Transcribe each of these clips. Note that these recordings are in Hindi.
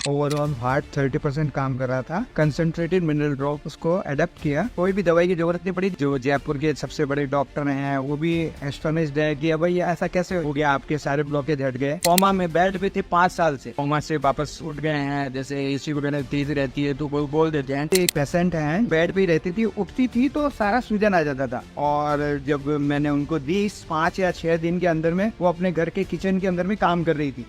ओवरऑल हार्ट 30% काम कर रहा था। कंसंट्रेटेड मिनरल ड्रॉप उसको अडेप्ट किया, कोई भी दवाई की जरूरत नहीं पड़ी। जो जयपुर के सबसे बड़े डॉक्टर हैं वो भी एस्टोनिश्ड है कि भाई ऐसा कैसे हो गया, आपके सारे ब्लॉकेज हट गए। कोमा में बेड पे थे 5 साल से, कोमा से वापस उठ गए हैं। जैसे एसी वगैरह तेज रहती है तो कोई बोल देते हैं। एक पेशेंट है बेड पे रहती थी, उठती थी तो सारा सूजन आ जाता था, और जब मैंने उनको दी 5 या 6 दिन के अंदर में वो अपने घर के किचन के अंदर में काम कर रही थी।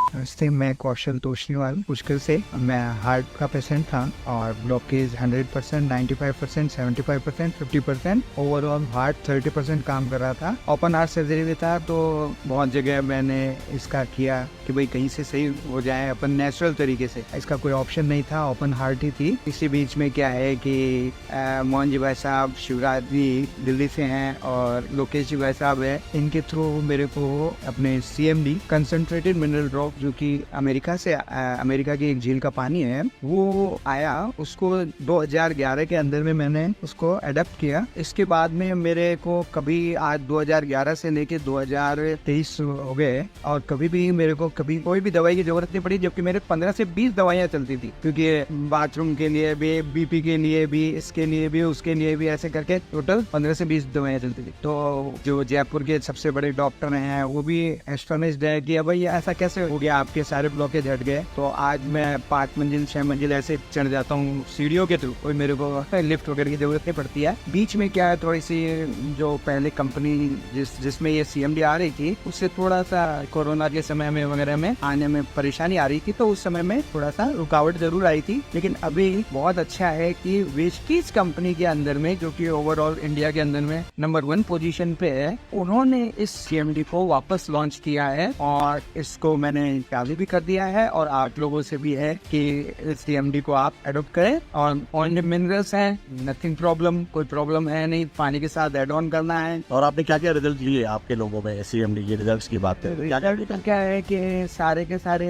नमस्ते, मैं कौशल तोशनीवाल पुष्कर से। मैं हार्ट का पेशेंट था और ब्लॉकेज 100%, 95%, 75%, 50%, ओवरऑल हार्ट 30% काम कर रहा था। ओपन हार्ट सर्जरी भी था, तो बहुत जगह मैंने इसका किया कि भाई कहीं से सही हो जाए अपन नेचुरल तरीके से। इसका कोई ऑप्शन नहीं था, ओपन हार्ट ही थी। इसी बीच में क्या है कि मोहन जी भाई साहब, शिवराज जी दिल्ली से हैं और लोकेश जी भाई साहब है, इनके थ्रू मेरे को अपने CMD कंसंट्रेटेड मिनरल ड्रॉप, जो कि अमेरिका की एक झील का पानी है, वो आया। उसको 2011 के अंदर में मैंने उसको अडेप्ट किया। इसके बाद में मेरे को कभी आज 2011 से लेके 2023 हो गए और कभी भी मेरे को कभी कोई भी दवाई की जरूरत नहीं पड़ी, जबकि मेरे 15 से 20 दवाइयाँ चलती थी, क्योंकि बाथरूम के लिए भी, BP के लिए भी, इसके लिए भी, उसके लिए भी, ऐसे करके टोटल 15 से 20 दवाइयाँ चलती थी। तो जो जयपुर के सबसे बड़े डॉक्टर हैं वो भी एस्टोनिश्ड है कि भाई ऐसा कैसे हो गया, आपके सारे ब्लॉकेज हट गए। तो आज मैं 5 मंजिल 6 मंजिल ऐसे चढ़ जाता हूँ सीढ़ियों के थ्रू, कोई मेरे को लिफ्ट वगैरह की जरूरत नहीं पड़ती है। बीच में क्या है, थोड़ी सी जो पहले कंपनी जिसमें ये CMD आ रही थी, उससे थोड़ा सा कोरोना के समय में वगैरह में आने में परेशानी आ रही थी, तो उस समय में थोड़ा सा रुकावट जरूर आई थी। लेकिन अभी बहुत अच्छा है कि वेस्टीज कंपनी के अंदर में, जो कि ओवरऑल इंडिया के अंदर में नंबर 1 पोजीशन पे है, उन्होंने इस CMD को वापस लॉन्च किया है और इसको मैंने चालू भी कर दिया है। और आप लोगों से भी है कि इस CMD को आप एडॉप्ट करें। और ऑन मिनरल्स है, नथिंग प्रॉब्लम, कोई प्रॉब्लम है नहीं, पानी के साथ एड ऑन करना है। और आपने क्या क्या रिजल्ट लिए आपके लोगों में CMD के रिजल्ट्स की बात करें? क्या है कि सारे के सारे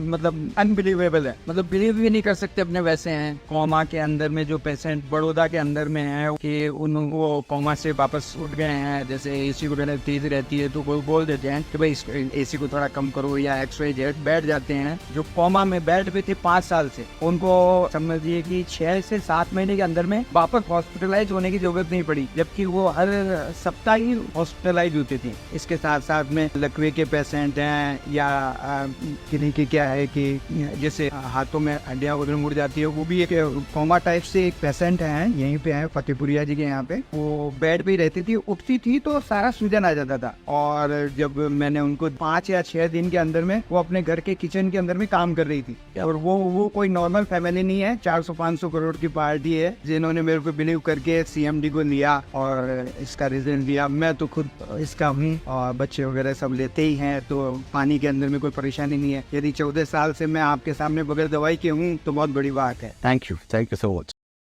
मतलब अनबिलीवेबल है, मतलब बिलीव भी नहीं कर सकते अपने वैसे हैं। कोमा के अंदर में जो पेशेंट बड़ौदा के अंदर में है कि वो कोमा से वापस उठ गए हैं। जैसे एसी वगैरह तेज रहती है तो कोई बोल देते हैं कि भाई AC को थोड़ा कम करो या XYZ, बैठ जाते हैं। जो कोमा में बेड पे थे 5 साल से, उनको समझिए कि 6 से 7 महीने के अंदर में वापस हॉस्पिटलाइज होने की जरूरत नहीं पड़ी, जबकि वो हर सप्ताह ही हॉस्पिटलाइज होते थे। इसके साथ साथ में लकवे के पेशेंट हैं या किन्हीं की क्या है कि जैसे हाथों में हड्डियां वगैरह मुड़ जाती है, वो भी एक कोमा टाइप से एक पेशेंट है, यहीं पे है फतेहपुरिया जी के यहाँ पे। वो बेड पे ही रहती थी, उठती थी तो सारा सूजन आ जाता था, और जब मैंने उनको 5 या 6 दिन के अंदर में वो अपने घर के किचन के अंदर में काम कर रही थी। और वो कोई नॉर्मल फैमिली नहीं है, 400-500 करोड़ की पार्टी है, जिन्होंने मेरे को बिलीव करके CMD को लिया और इसका रिजल्ट दिया। मैं तो खुद इसका हूँ और बच्चे वगैरह सब लेते ही हैं, तो पानी के अंदर में कोई परेशानी नहीं है। यदि 14 साल से मैं आपके सामने बगैर दवाई के हूँ तो बहुत बड़ी बात है। Thank you so much.